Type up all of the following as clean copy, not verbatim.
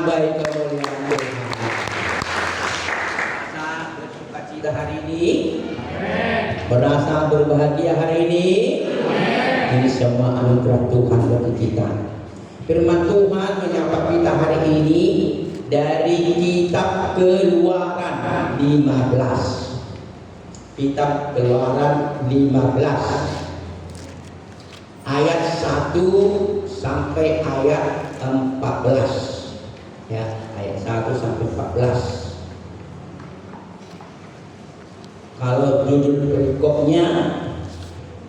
menambahi kemuliaan Tuhan. Merasa bersuka cita hari ini? Merasa berbahagia hari ini? Ini semua anugerah Tuhan bagi kita. Firman Tuhan menyapa kita hari ini dari kitab Keluaran 15. Kitab Keluaran 15 ayat 1 sampai ayat 14. Ya, ayat 1 sampai 14. Kalau judul perikopnya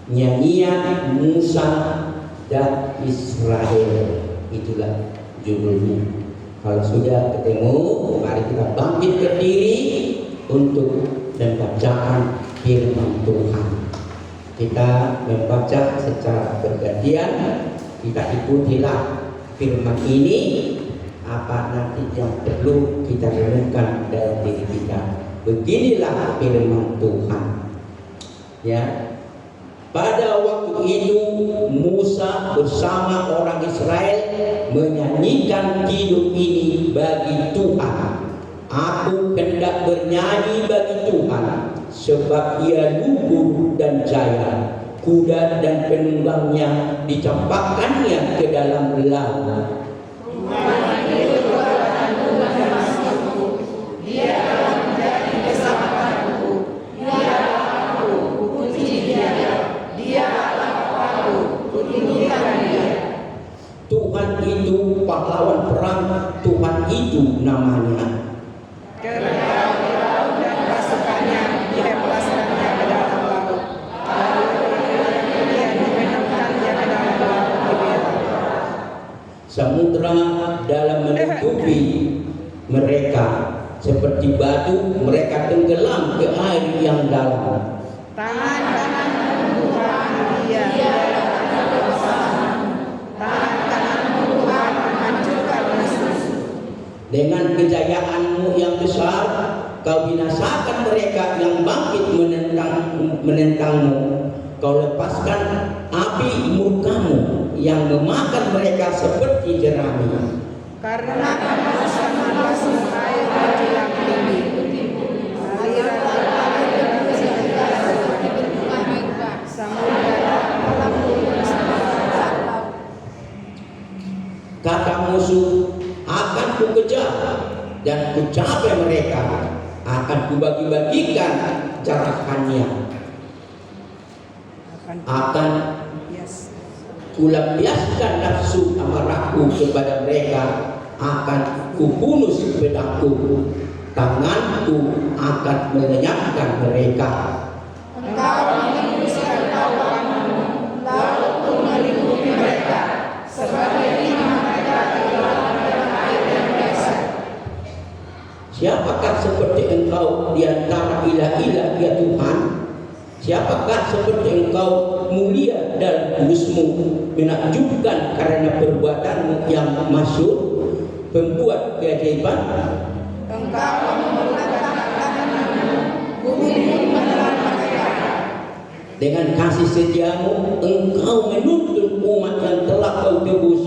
nyanyian Musa dan Israel, itulah judulnya. Kalau sudah ketemu, mari kita bangkit berdiri untuk membacakan firman Tuhan. Kita membaca secara bergantian, kita ikutilah firman ini. Apa nanti yang perlu kita renungkan dalam diri kita. Beginilah firman Tuhan. Ya. Pada waktu itu Musa bersama orang Israel menyanyikan kidung ini bagi Tuhan. Aku hendak bernyanyi bagi Tuhan, sebab Ia luhur dan jaya. Kuda dan penunggangnya dicampakkannya ke dalam laut. Tuhan itu pahlawan perang, Tuhan itu namanya. Kerana Firaun dan pasukannya dihempaskannya ke dalam laut, lalu dia dimenangkannya ke dalam laut Tiberias. Samudra dalam menutupi mereka, seperti batu mereka tenggelam ke air yang dalam. Tangan kanan Tuhan dia tangan kanan Tuhan menghancurkan musuh. Dengan kejayaanmu yang besar, kau binasakan mereka yang bangkit menentangmu. Kau lepaskan api murkamu yang memakan mereka seperti jerami. Karena kamu membasuh air menjulang tinggi, aliran air samudera Kata musuh, akan kukejar dan kucapai mereka, akan kubagi-bagikan jarahannya, akan kulampiaskan nafsu amarahku kepada mereka, akan kubunuh pedangku, tanganku akan melenyapkan mereka. Engkau menghembuskan tawaanmu, lalu melingkupi mereka, sebagai lima mereka tenggelam dalam air yang dahsyat. Siapakah seperti engkau di antara ilah-ilah ya Tuhan? Siapakah seperti engkau mulia dan kudusmu, menakjubkan karena perbuatanmu yang masyhur, pembuat keajaiban? Engkau memulihkan tanganmu, bumi menelan mereka. Dengan kasih setiamu engkau menuntun umat yang telah kau tebus.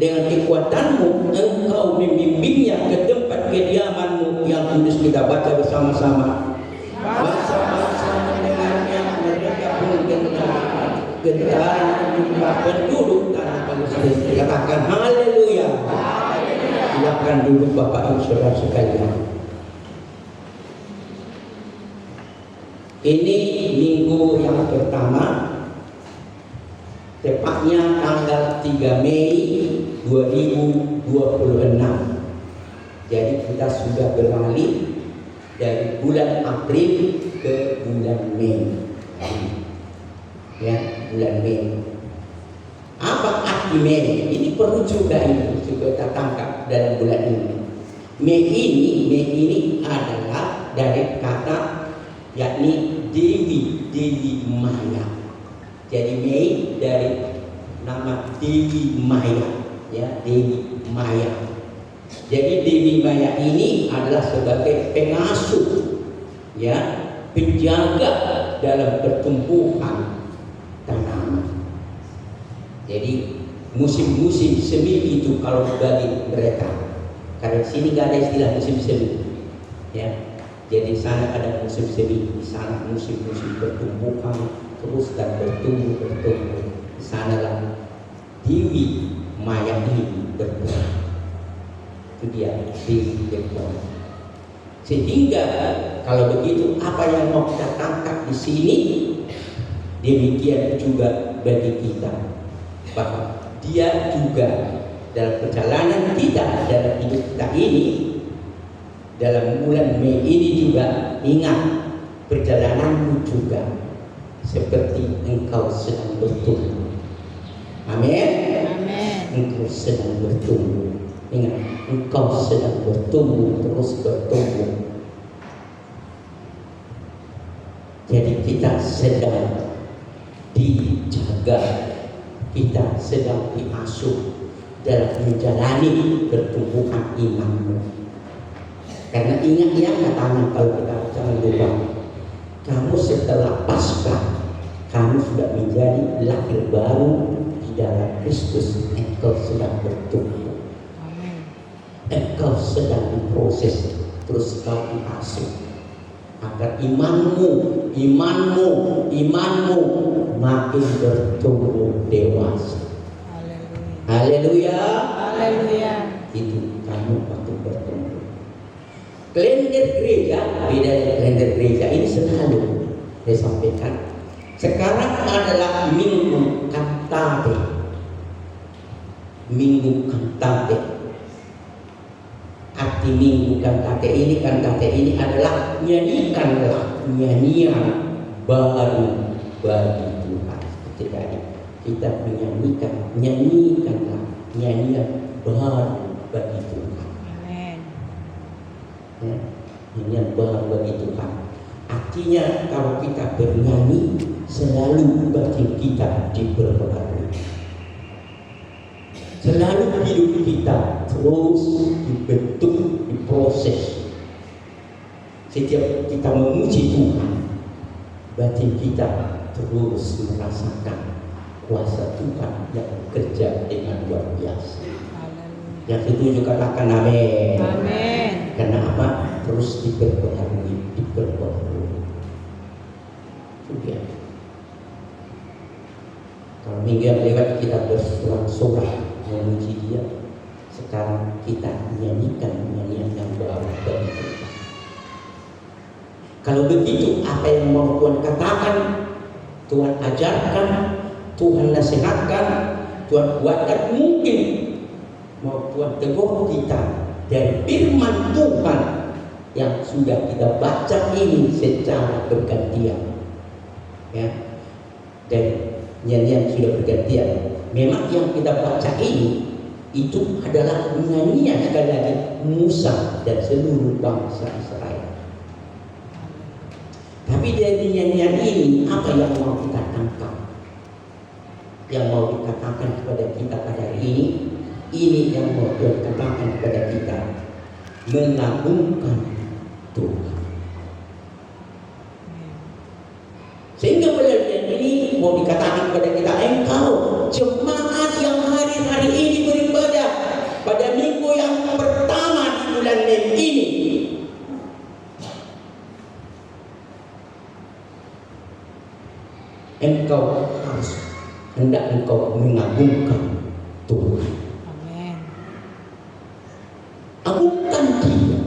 Dengan kekuatanmu engkau membimbingnya ke tempat kediamanmu yang kudus. Kita baca bersama-sama. Bangsa-bangsa mendengarnya, mereka pun gentar jumlah penduduk tanah Palestina. Katakan haleluya. Silakan duduk Bapak Ibu Saudara sekalian. Ini minggu yang pertama, tepatnya tanggal 3 Mei 2026. Jadi kita sudah beralih dari bulan April ke bulan Mei. Ya, bulan Mei. Apa arti Mei? Ini perlu juga kita tangkap dalam bulan ini. Mei ini adalah dari kata yakni Dewi Maya. Jadi Mei dari nama Dewi Maya, ya, Dewi Maya. Jadi Dewi Maya ini adalah sebagai pengasuh, ya, penjaga dalam pertumbuhan tanaman. Jadi musim-musim semi itu kalau bagi mereka, Karena sini nggak ada istilah musim semi, ya. Jadi sana ada musim semi, di sana musim-musim pertumbuhan terus dan bertumbuh. Di sana lah Dewi Maya ini bertumbuh. Itu dia Dewi bertumbuh. Sehingga kalau begitu apa yang mau kita tangkap di sini, demikian juga bagi kita, bahwa dia juga dalam perjalanan kita dalam hidup kita ini, dalam bulan Mei ini juga ingat perjalananmu juga seperti engkau sedang bertumbuh. Amin. Engkau sedang bertumbuh. Ingat, engkau sedang bertumbuh, terus bertumbuh. Jadi kita sedang dijaga, kita sedang diasuh dalam menjalani pertumbuhan imanmu. Karena ingat ya katanya, kalau kita jangan lupa, kamu setelah Paskah, kamu sudah menjadi lahir baru di dalam Kristus. Engkau sedang bertumbuh. Engkau sedang diproses, terus kau diasuh agar imanmu makin bertumbuh dewasa. Haleluya. Itu kamu waktu bertumbuh. Kalender gereja beda dengan kalender gereja ini selalu saya sampaikan. Sekarang adalah Minggu Kantate. Minggu Kantate. Arti Minggu Kantate ini adalah nyanyikanlah nyanyian baru bagi Tuhan. Ketika kita nyanyikanlah nyanyian baru bagi Tuhan. Amin. Ya, nyanyian baru bagi Tuhan. Artinya kalau kita bernyanyi selalu batin kita diperbaharui. Selalu hidup kita terus dibentuk, diproses. Setiap kita memuji Tuhan, batin kita terus merasakan kuasa Tuhan yang bekerja dengan luar biasa. Yang setuju katakan amin. Amin. Karena apa? Terus diperbaharui. Itu dia. Kalau minggu yang lewat kita bersorak-sorak memuji Dia, sekarang kita menyanyikan nyanyian yang baru bagi kita. Kalau begitu, apa yang mau Tuhan katakan, Tuhan ajarkan, Tuhan nasihatkan, Tuhan buatkan, mungkin mau Tuhan tegur kita dari firman Tuhan yang sudah kita baca ini secara bergantian, ya, dan nyanyian sudah bergantian. Memang yang kita baca ini itu adalah nyanyian sekali lagi Musa dan seluruh bangsa Israel. Tapi dari nyanyian ini apa yang mau kita tangkap? Yang mau dikatakan kepada kita pada hari ini yang mau dikatakan kepada kita, mengagungkan Tuhan. Sehingga pada ini mau dikatakan kepada kita, engkau jemaat yang hari ini beribadah pada minggu yang pertama di bulan Mei ini, engkau harus hendak engkau mengagungkan Tuhan. Amin. Agungkan Dia.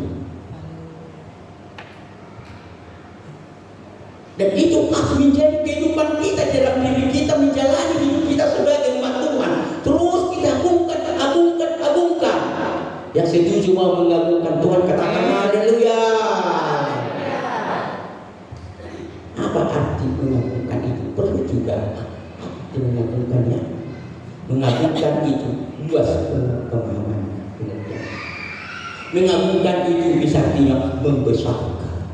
Dan itu harus menjadi kehidupan kita dalam diri kita, menjalani hidup kita sebagai umat Tuhan. Terus kita agungkan. Yang setuju mau mengagungkan Tuhan katakan haleluya. Apa arti mengagungkan itu? Perlu juga arti mengagungkannya. Mengagungkan itu luas pemahaman. Mengagungkan itu bisa artinya membesarkan.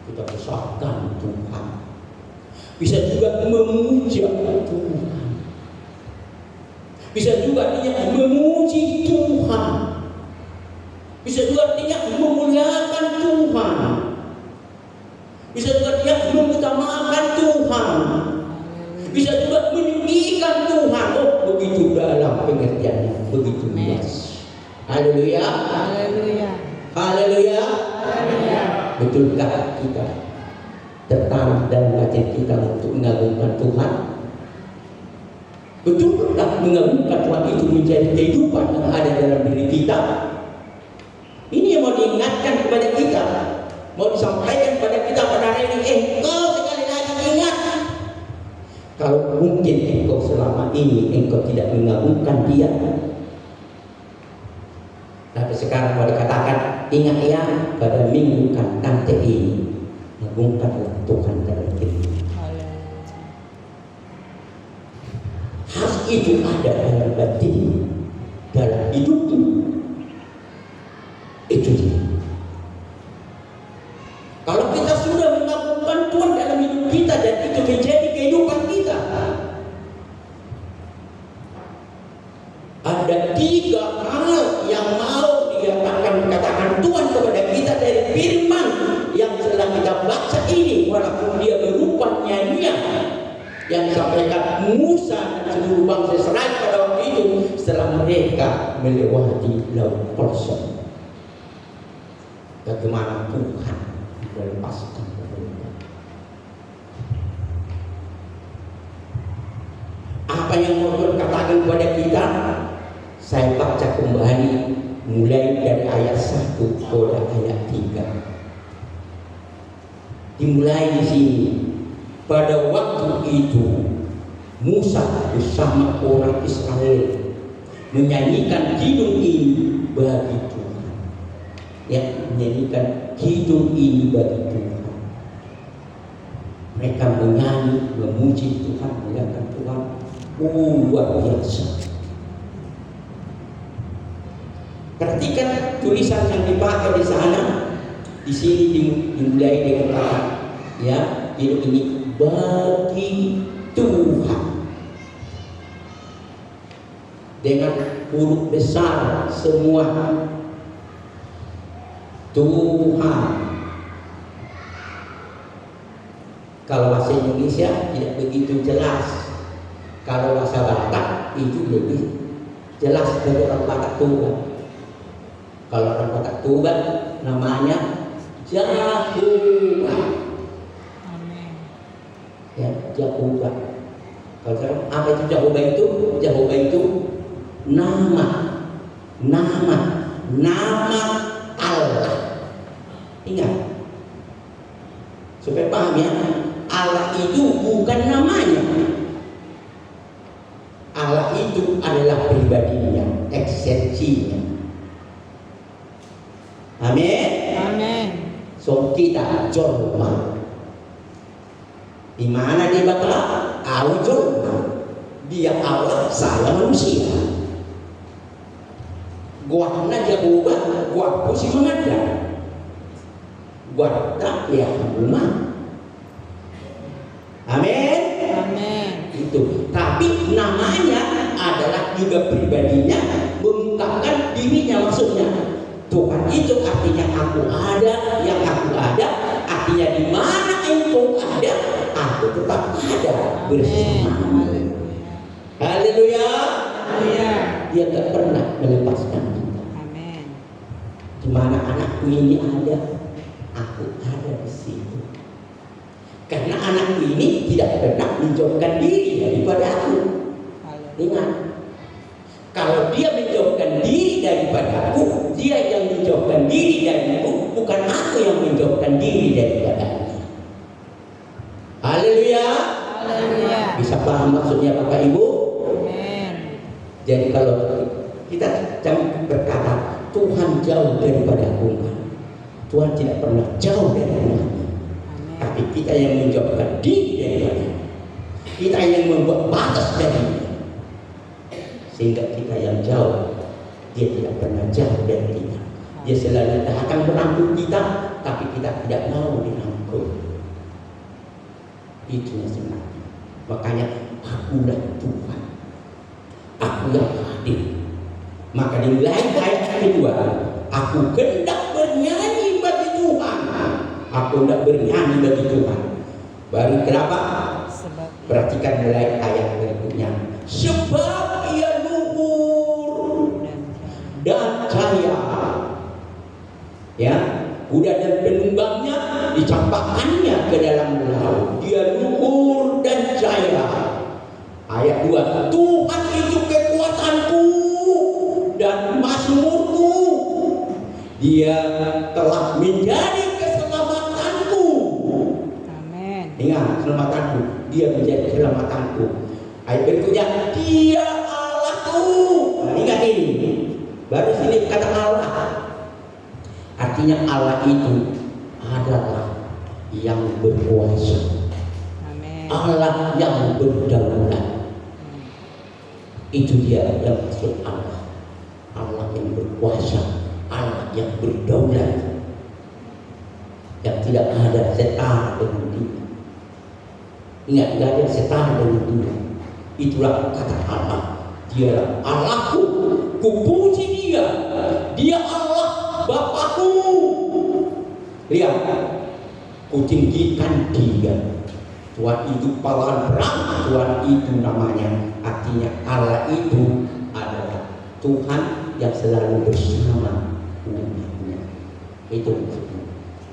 Kita besarkan Tuhan. Bisa juga memuja Tuhan. Bisa juga artinya memuji Tuhan. Bisa juga artinya memuliakan Tuhan. Bisa juga artinya mengutamakan Tuhan. Bisa juga meninggikan Tuhan. Oh, begitu dalam pengertiannya, begitu luas. Haleluya. Haleluya. Haleluya. Haleluya. Betulkah kita tertanam dalam batin kita untuk mengagungkan Tuhan? Betulkah mengagungkan Tuhan itu menjadi kehidupan yang ada dalam diri kita? Ini yang mau diingatkan kepada kita, mau disampaikan kepada kita pada hari ini. Engkau sekali lagi ingat, kalau mungkin engkau selama ini engkau tidak mengagungkan Dia, tapi sekarang mau dikatakan, ingat ya, pada minggu nanti ini agungkanlah Tuhan dalam diri. Harus itu ada dalam batin, dalam hidupmu. Itu dia. Kalau kita sudah mengagungkan Tuhan dalam hidup kita dan itu menjadi kehidupan kita, ada 3 hal yang mau Dia akan katakan Tuhan kepada kita dari firman yang telah kita baca ini, walaupun dia berupa nyanyian yang disampaikan Musa dan seluruh bangsa Israel pada waktu itu setelah mereka melewati laut kosong. Bagaimana Tuhan melepaskan mereka? Apa yang mau Tuhan katakan kepada kita? Saya baca kembali mulai dari ayat 1 pada ayat 3. Dimulai di sini. Pada waktu itu Musa bersama orang Israel menyanyikan kidung ini bagi Tuhan. Ya, menyanyikan kidung ini bagi Tuhan. Mereka menyanyi, memuji Tuhan, memuliakan Tuhan. Luar biasa. Perhatikan tulisan yang dipakai di sana. Di sini dimulai dengan kata, ya, kidung ini bagi Tuhan dengan huruf besar semua, Tuhan. Kalau bahasa Indonesia tidak begitu jelas. Kalau bahasa Batak itu lebih jelas dari orang Batak Tuban. Kalau orang Batak Tuban namanya Jehovah. Ya, Jehovah. Kalau sekarang apa itu Jehovah itu? Jehovah itu nama Allah. Ingat, supaya paham ya, Allah itu bukan namanya. Allah itu adalah pribadinya, esensinya. Amin. Amin. So kita jorma. Di mana dia bakal jorma? Dia Allah, saya manusia. Gua na Jehovah, gua pusi mengada. Gua tak ya rumah. Amin. Amin. Itu. Tapi namanya adalah juga pribadinya, mengungkapkan dirinya, maksudnya. Tuhan itu artinya aku ada, yang aku ada, artinya di mana engkau ada, aku tetap ada bersama. Haleluya. Haleluya. Dia tak pernah melepaskan kita. Amin. Di mana anakku ini ada, aku ada di situ. Karena anakku ini tidak pernah menjauhkan diri daripada aku. Ingat, kalau dia menjauhkan diri daripada aku, dia yang menjauhkan diri dariku, bukan aku yang menjauhkan diri daripada. Haleluya. Haleluya. Bisa paham maksudnya Bapak Ibu? Amin. Jadi kalau kita jangan berkata Tuhan jauh daripada aku, Tuhan tidak pernah jauh dari aku. Tapi kita yang menjauhkan diri daripada, kita yang membuat batas dari, sehingga kita yang jauh, dia tidak pernah jauh dari kita. Dia selalu akan merangkul kita, tapi kita tidak mau dirangkul. Itu yang sebenarnya. Makanya akulah Tuhan, aku yang hadir. Maka di ayat kedua, aku hendak bernyanyi bagi Tuhan. Aku hendak bernyanyi bagi Tuhan. Baru kenapa? Perhatikan mulai ayat berikutnya. Sebab ia luhur dan cahaya. Ya, kuda dan penunggangnya dicampakkannya ke dalam laut. Dia luhur dan jaya. Ayat 2, Tuhan itu kekuatanku dan mazmurku. Dia telah menjadi keselamatanku. Amin. Ingat, keselamatanku. Dia menjadi keselamatanku. Ayat berikutnya, Dia Allahku. Nah, ingat ini. Baru sini kata Allah. Artinya Allah itu adalah yang berkuasa. Amin. Allah yang berdaulat. Itu dia yang maksud Allah. Allah yang berkuasa, Allah yang berdaulat, yang tidak ada setara dengan dia. Ingat, tidak ada setara dengan dia. Itulah kata Allah. Dialah Allahku, kupuji dia. Dia Allah Bapakku. Lihat, kutinggikan dia. Tuhan itu pahlawan perang, Tuhan itu namanya. Artinya Allah itu adalah Tuhan yang selalu bersama umatnya. Itu maksudnya.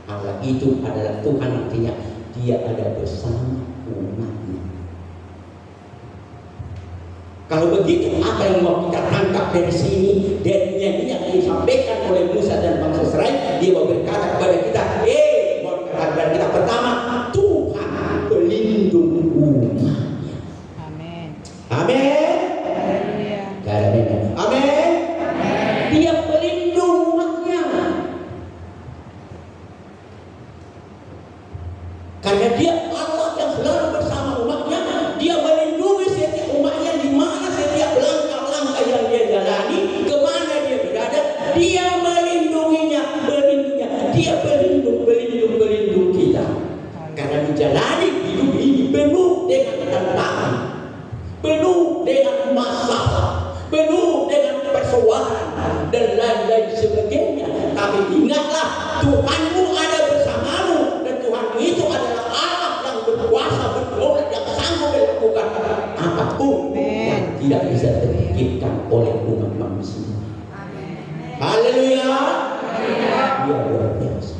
Allah itu adalah Tuhan, artinya Dia ada bersama umatnya. Kalau begitu, apa yang mau kita tangkap dari sini? Dari nyanyian yang disampaikan oleh Musa dan bangsa Israel, dia mau berkata kepada kita, mau berkata kepada kita, pertama, Tuhan pelindung umatnya. Amin. Amin. Haleluya. Amin. Dia pelindung umatnya. Karena dia Allah yang selalu bersama umatnya, dia melindungi setiap umatnya di mana setiap langkah-langkah yang dia jalani, kemana dia berada, dia melindunginya. Dia pelindung kita. Karena menjalani hidup ini penuh dengan tantangan, penuh dengan masalah, penuh dengan persoalan dan lain-lain sebagainya. Tapi ingatlah, Tuhanmu ada bersamamu, dan Tuhanmu itu adalah Allah yang berkuasa, berdaulat, yang sanggup melakukan apapun yang tidak bisa terpikirkan oleh umat manusia. Haleluya. Dia luar biasa.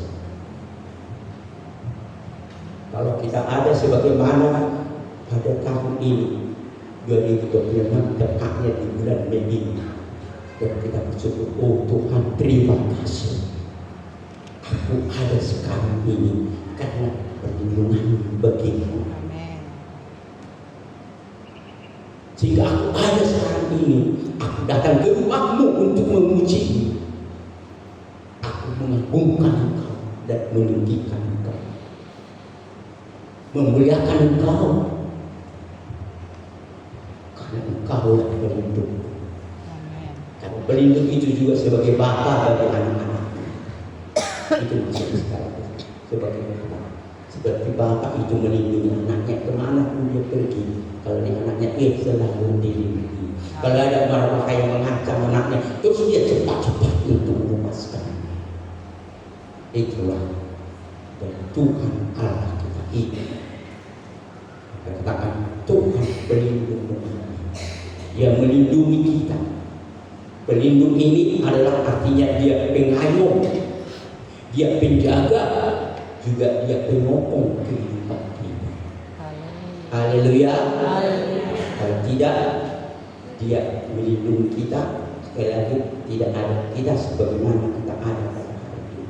Kalau kita ada sebagaimana pada tahun ini 2026 dekatnya di bulan Mei ini, dan kita bersyukur, oh Tuhan, terima kasih, aku ada sekarang ini karena perlindungan bagimu. Sehingga aku ada sekarang ini, aku datang ke rumahmu untuk memuji, aku mengagungkan engkau dan meninggikan engkau, memuliakan engkau, karena engkau yang pelindung. Karena pelindung itu juga sebagai bapa bagi anak-anaknya. Itu maksudnya sekarang sebagai bapa. Seperti bapa itu melindungi anaknya kemana pun dia pergi. Kalau dia anaknya selalu dilindungi. Kalau ada marwah yang mengancam anaknya, terus dia cepat-cepat untuk melepaskan. Itulah dari Tuhan Allah kita ini. Kita katakan Tuhan pelindung umatnya. Dia melindungi kita. Pelindung ini adalah artinya dia pengayom, dia penjaga, juga dia penyokong kehidupan kita. Haleluya. Kalau tidak, dia melindungi kita, sekali lagi tidak ada kita sebagaimana kita ada pada hari ini.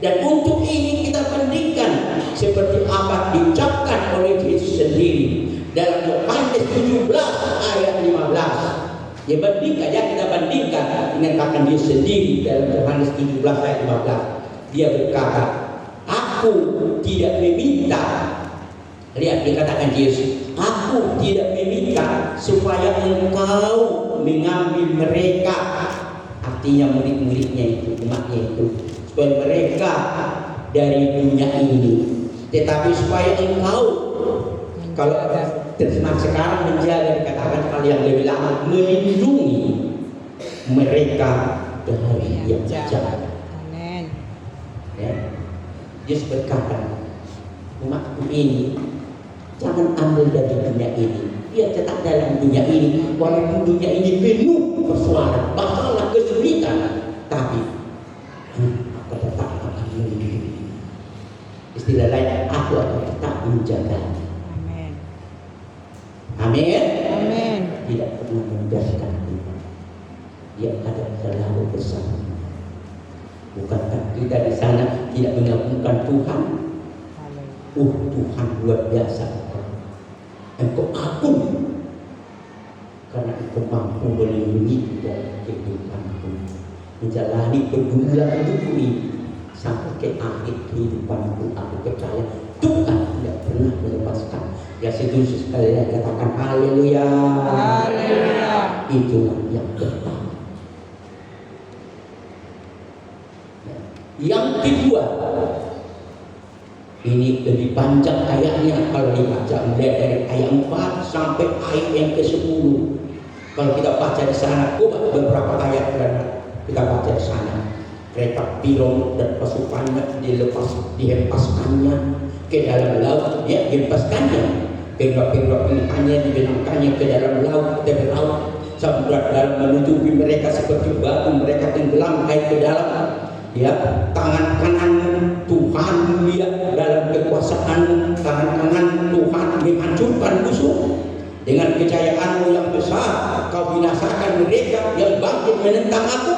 Dan untuk ini kita bandingkan seperti apa diucapkan oleh Yesus sendiri dalam Yohanes 17 ayat 15. Dia bandingkan, ya kita bandingkan dengan dia sendiri dalam Yohanes 17 ayat 15. Dia berkata, aku tidak meminta. Lihat, dikatakan Yesus, aku tidak meminta supaya engkau mengambil mereka, artinya murid-muridnya itu, umatnya itu, supaya mereka dari dunia ini, tetapi supaya engkau, kalau terjemah sekarang menjaga, dikatakan hal yang lebih lama, melindungi mereka dari yang jahat. Amin. Ya. Yesus berkata, umatku ini jangan ambil dari dunia ini, dia tetap dalam dunia ini, walaupun dunia ini penuh persoalan, masalah, Dia ada selalu bersama. Bukankah kita di sana tidak mengagungkan Tuhan? Tuhan luar biasa. Engkau agung karena engkau mampu melindungi dari kehidupanku, menjalani pergumulan hidupku ini sampai ke akhir kehidupanku. Aku percaya Tuhan tidak pernah melepaskan. Ya, setuju sekalian katakan haleluya. Haleluya. Itulah yang pertama. Yang kedua, ini lebih panjang ayatnya kalau dibaca, mulai dari ayat 4 sampai ayat yang ke-10. Kalau kita baca di sana, beberapa ayat karena kita baca di sana. Kereta Firaun dan pasukannya dihempaskannya ke dalam laut, dia dihempaskannya. Perwira-perwira pilihannya dibenamkannya ke dalam laut, tepi laut. Samudra dalam menutupi mereka seperti batu, mereka tenggelam air ke dalam. Ya, tangan kanan Tuhan mulia dalam kekuasaan, tangan kanan Tuhan menghancurkan musuh. Dengan kejayaanmu yang besar, kau binasakan mereka yang bangkit menentang aku.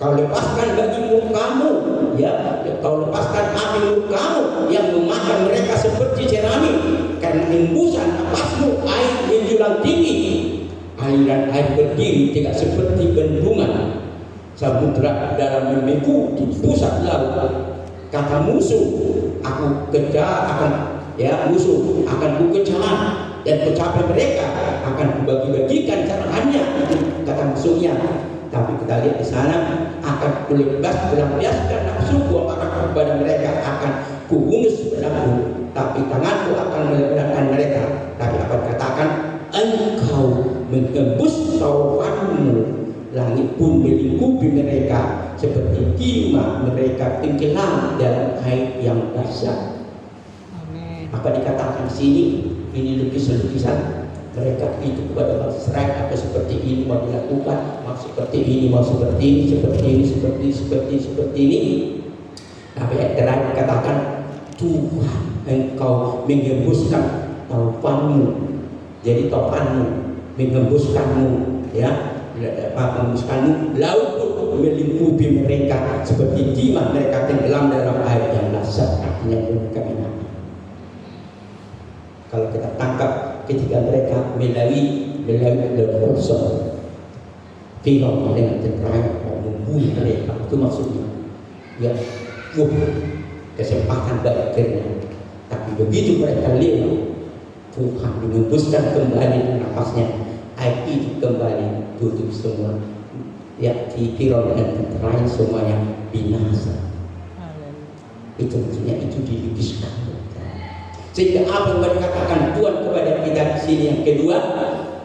Kau lepaskan bagimu kamu, ya, kau lepaskan api kamu yang memakan mereka seperti jerami. Karena embusan napasmu air menjulang tinggi, aliran air berdiri tidak seperti bendungan. Samudra dalam membeku di pusat laut. Kata musuh, aku kejar akan, ya, musuh akan ku kejar dan kecapai mereka akan kubagi-bagikan carahannya. Kata musuhnya. Tapi kita lihat di sana, akan melampiaskan nafsuku apakah kepada mereka, akan kuhunus pedangku, tapi tanganku akan meledakkan mereka. Tapi akan katakan, engkau mengembus tawafanmu. Langit pun melingkupi mereka seperti timah, mereka tenggelam dalam air yang dahsyat. Apa dikatakan di sini? Ini lukisan-lukisan mereka itu kepada bangsa Israel. Apa seperti ini mau dilakukan, mau seperti ini, mau seperti ini, seperti ini, seperti ini. Tapi yang terakhir dikatakan, Tuhan engkau mengembuskan taufanmu. Jadi taufanmu mengembuskanmu, ya. Mengembuskanmu, laut pun melingkupi mereka seperti timah, mereka tenggelam dalam air yang dahsyat. Artinya mereka binasa. Kalau kita tangkap ketika mereka melalui laut kosong, Firaun dengan tentara mau membunuh mereka, itu maksudnya. Ya, kesempatan bagi akhirnya. Tapi begitu mereka lewat, Tuhan mengembuskan kembali nafasnya, air itu kembali tutup semua. Ya, di Firaun dan tentara semuanya binasa. Itu maksudnya, itu dilukiskan. Sehingga apa yang dikatakan Tuhan kepada kita di sini yang kedua,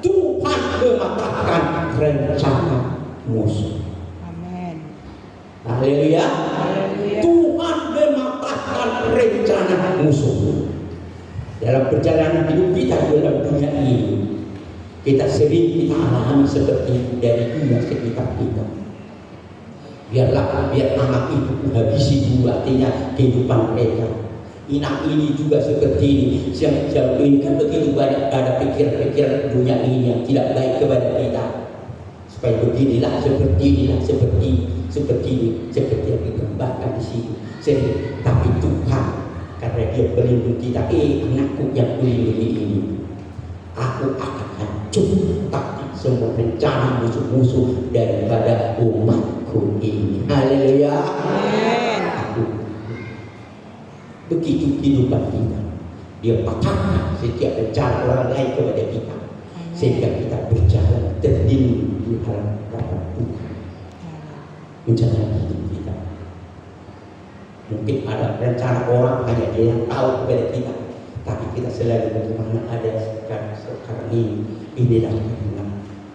Tuhan mematahkan rencana musuh. Amin. Haleluya. Tuhan mematahkan rencana musuh. Dalam perjalanan hidup kita dalam dunia ini, kita sering kita alami seperti itu dari dunia sekitar kita. Biar anak itu habisi dulu, artinya kehidupan mereka. Inak ini juga seperti ini. Siang ini kan begitu banyak ada pikiran-pikiran dunia ini yang tidak baik kepada kita. Supaya beginilah, seperti inilah, seperti yang digambarkan di sini. Tapi Tuhan, karena Dia pelindung kita, anakku yang melindungi ini, aku akan hancurkan semua rencana musuh-musuh daripada umatku ini. Haleluya. Begitu kehidupan kita, Dia patahkan setiap rencana orang lain kepada kita, sehingga kita berjalan terlindung di hadapan Tuhan menjalani hidup kita. Mungkin ada rencana orang hanya Dia yang tahu kepada kita, tapi kita selalu bagaimana ada sekarang inilah karena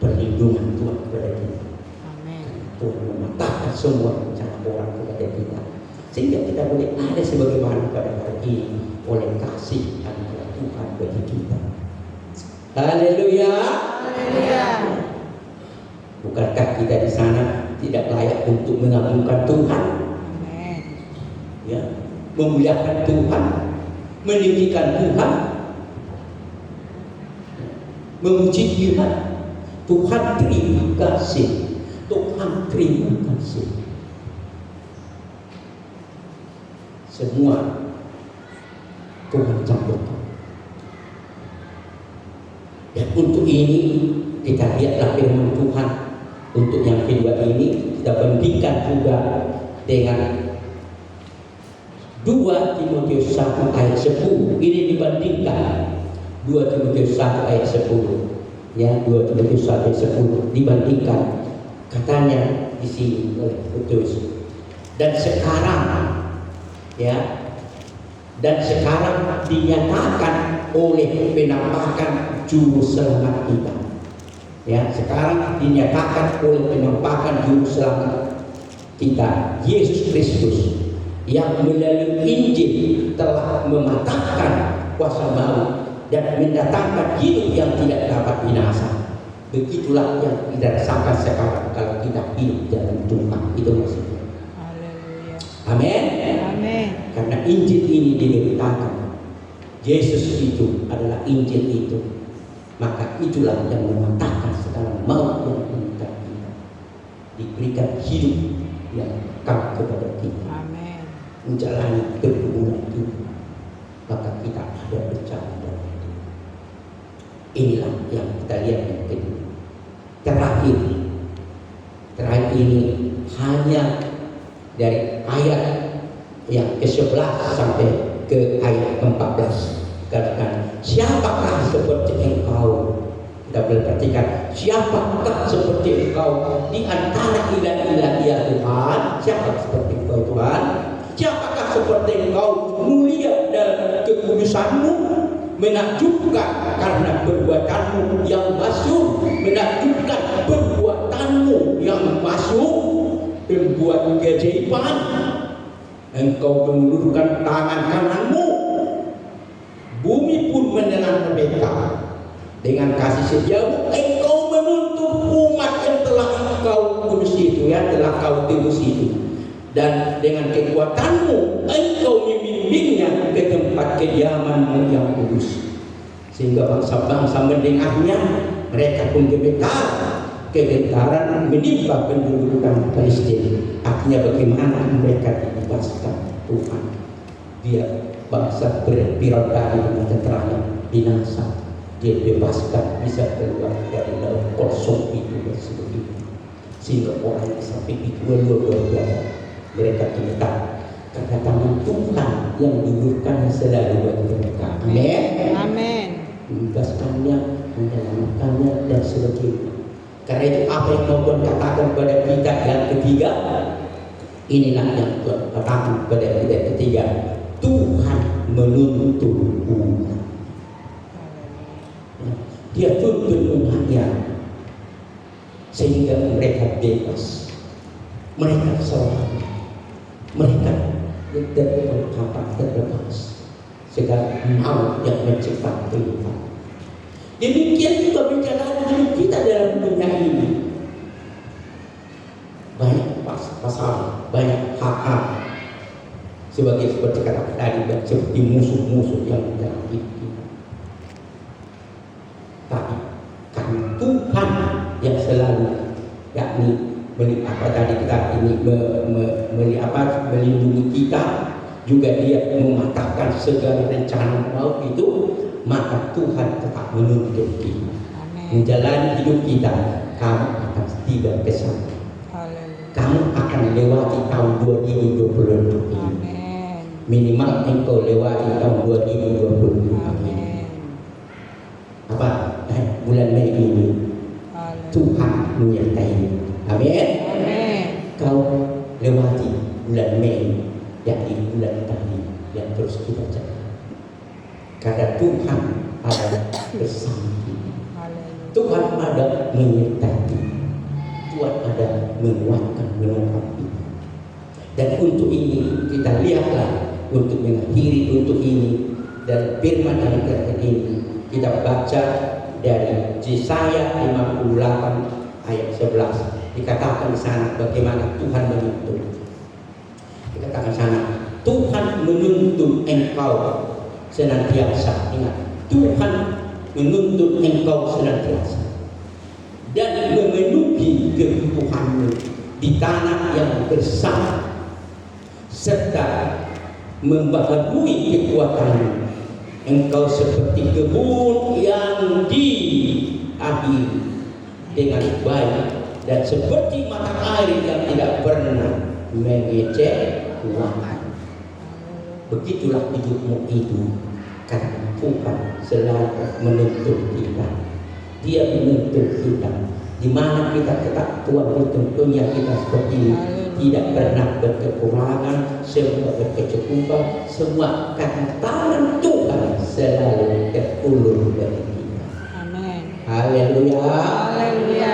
perlindungan Tuhan kepada kita. Tuhan mematahkan semua rencana orang kepada kita, sehingga kita boleh ada sebagaimana pada hari ini oleh kasih anugerah Tuhan bagi kita. Haleluya. Bukankah kita di sana tidak layak untuk mengagungkan Tuhan? Ya, memuliakan Tuhan, meninggikan Tuhan, memuji Tuhan. Tuhan terima kasih Tuhan terima kasih. Semua Tuhan campurkan. Dan untuk ini kita lihatlah firman Tuhan. Untuk yang kedua ini kita bandingkan juga dengan 2 Timotius 1 ayat 10. Ini dibandingkan 2 Timotius 1 ayat 10. Ya, 2 Timotius 1 ayat 10 dibandingkan. Katanya di sini oleh Petrus. Dan sekarang dinyatakan oleh penampakan juru selamat kita. Ya, sekarang dinyatakan oleh penampakan juru selamat kita, Yesus Kristus, yang melalui Injil telah mematahkan kuasa maut dan mendatangkan hidup yang tidak dapat binasa. Begitulah yang kita rasakan sekarang kalau kita hidup dalam Tuhan. Itu maksudnya. Haleluya. Amin. Amin. Karena Injil ini diberitakan, Yesus itu adalah Injil itu, maka itulah yang mematahkan segala maut yang mengikat kita, diberikan hidup yang kekal kepada kita. Amin. Menjalani pergumulan kita, maka kita ada berjalan dalam hidup. Inilah yang kita lihat yang kedua. Terakhir ini hanya dari ayat yang ke-11 sampai ke ayat 14. Katakan, siapakah seperti engkau? Kita boleh perhatikan, siapakah seperti engkau di antara ilah-ilah ya Tuhan? Siapa seperti engkau Tuhan? Siapakah seperti engkau mulia dalam kekudusanmu, menakjubkan karena perbuatanmu yang masyhur, menakjubkan perbuatanmu yang masyhur, berbuat keajaiban. Engkau mengulurkan tangan kananmu, bumi pun menelan mereka. Dengan kasih setiamu engkau menuntut umat yang telah engkau kudus itu, ya, telah kau tebus itu. Dan dengan kekuatanmu engkau membimbingnya ke tempat kediamanmu yang kudus, sehingga bangsa-bangsa mendengarnya, mereka pun gemetar. Kegentaran menimpa penduduk Palestina. Artinya bagaimana mereka dibebaskan Tuhan. Dia bangsa berbirokrat dengan tenteranya binasa, dia bebaskan, bisa keluar dari laut kosong itu seperti itu, sehingga orang yang sampai itu luar biasa. Mereka gemetar karena tangan Tuhan yang diulurkan selalu bagi mereka. Amin. Amin. Membebaskannya, menyelamatkannya dan sebagainya. Karena itu apa yang Tuhan katakan kepada kita yang ketiga, inilah yang Tuhan katakan kepada kita yang ketiga, Tuhan menuntun umat. Dia tuntun umatnya sehingga mereka bebas, mereka selamat, mereka terbebas segala maut yang mencipta kehidupan. Demikian juga menjalani hidup kita dalam dunia ini. Banyak pasal, banyak hak-hak, seperti kata tadi, seperti musuh-musuh yang dalam hidup kita. Tapi karena Tuhan yang selalu, yakni melindungi kita, juga Dia mematahkan segala rencana maut itu, maka Tuhan tetap menuntun kita. Menjalani hidup kita, kamu akan tiba ke sana. Kamu akan lewati tahun 2020 ini. Minimal engkau lewati tahun 2020 ini. Apa? Bulan Mei ini Tuhan menyertai. Amin. Kau lewati bulan Mei, yakni bulan tadi yang terus kita jalan. Karena Tuhan ada bersama kita. Tuhan ada menyertai. Tuhan ada menguatkan, menopang kita. Dan untuk ini kita lihatlah, untuk mengakhiri untuk ini dan firman yang terakhir ini kita baca dari Yesaya 58 ayat 11. Dikatakan di sana bagaimana Tuhan menuntun. Dikatakan sana, Tuhan menuntun engkau senantiasa. Ingat, Tuhan menuntun engkau senantiasa dan memenuhi kebutuhanmu di tanah yang bersama serta membaharui kekuatanmu. Engkau seperti kebun yang diakhiri dengan baik dan seperti mata air yang tidak pernah mengecek uang. Begitulah hidupmu itu, karena Tuhan selalu menuntut kita. Dia menuntut kita. Di mana kita tetap Tuhan tentunya kita seperti ini, tidak pernah berkekurangan, semua berkecukupan, semua karena tangan Tuhan selalu terulur bagi kita. Amin. Haleluya. Haleluya.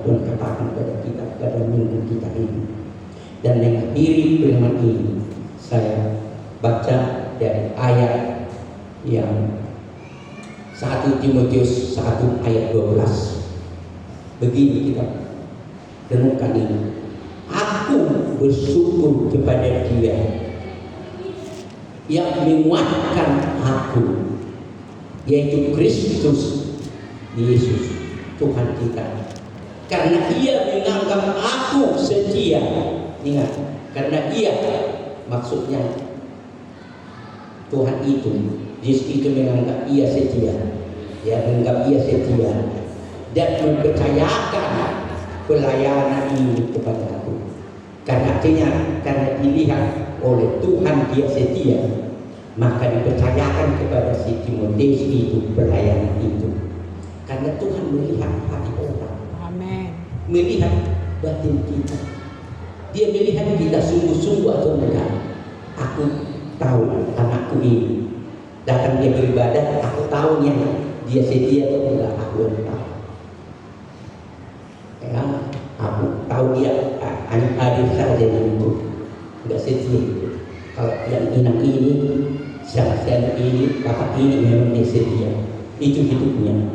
Tuhan katakan kepada kita pada minggu kita ini. Dan mengakhiri firman ini, saya baca dari ayat yang 1 Timotius 1 ayat 12. Begini kita renungkan ini. Aku bersyukur kepada Dia yang menguatkan aku, yaitu Kristus Yesus Tuhan kita, karena Ia menganggap aku setia. Ingat, karena Ia, maksudnya Tuhan itu, Yesus itu menganggap Ia setia, ya, menganggap Ia setia dan mempercayakan pelayanan ini kepada aku. Karena dilihat oleh Tuhan Dia setia, maka dipercayakan kepada si Timotius itu pelayanan itu. Karena Tuhan melihat hati orang, Amin. melihat batin kita. Dia melihat kita sungguh-sungguh atau enggak. Aku tahu anakku ini datang dia beribadah, aku tahu dia setia atau enggak, aku tahu. Ya, aku tahu dia hadir saja itu enggak setia. Kalau yang inang ini, siapa ini, bapak ini memang dia setia. Itu hidupnya.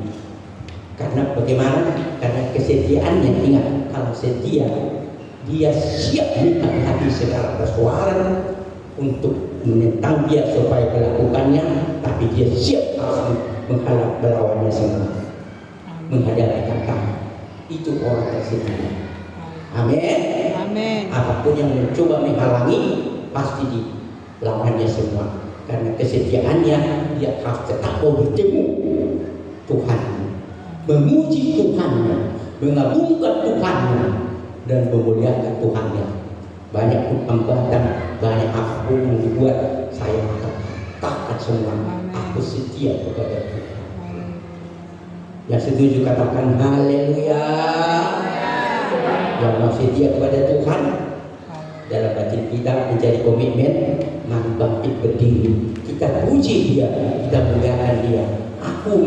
Karena bagaimana? Karena kesetiaannya, ingat, kalau setia dia siap menghadapi segala persoalan untuk menentang dia supaya melakukannya, tapi dia siap harus melawannya semua, menghadapi tantangan. Itu orang yang setia. Amin. Amin. Apapun yang mencoba menghalangi, pasti dilawannya semua. Karena kesetiaannya, dia harus tetap mau bertemu Tuhan, memuji Tuhannya, mengagungkan Tuhannya, dan memuliakan Tuhannya. Banyak hambatan, banyak apapun yang dibuat, saya akan taat semua. Aku setia kepada Tuhan. Yang setuju katakan haleluya. Yang mau setia kepada Tuhan, dalam batin kita menjadi komitmen, mari bangkit berdiri. Kita puji Dia, kita muliakan Dia. Aku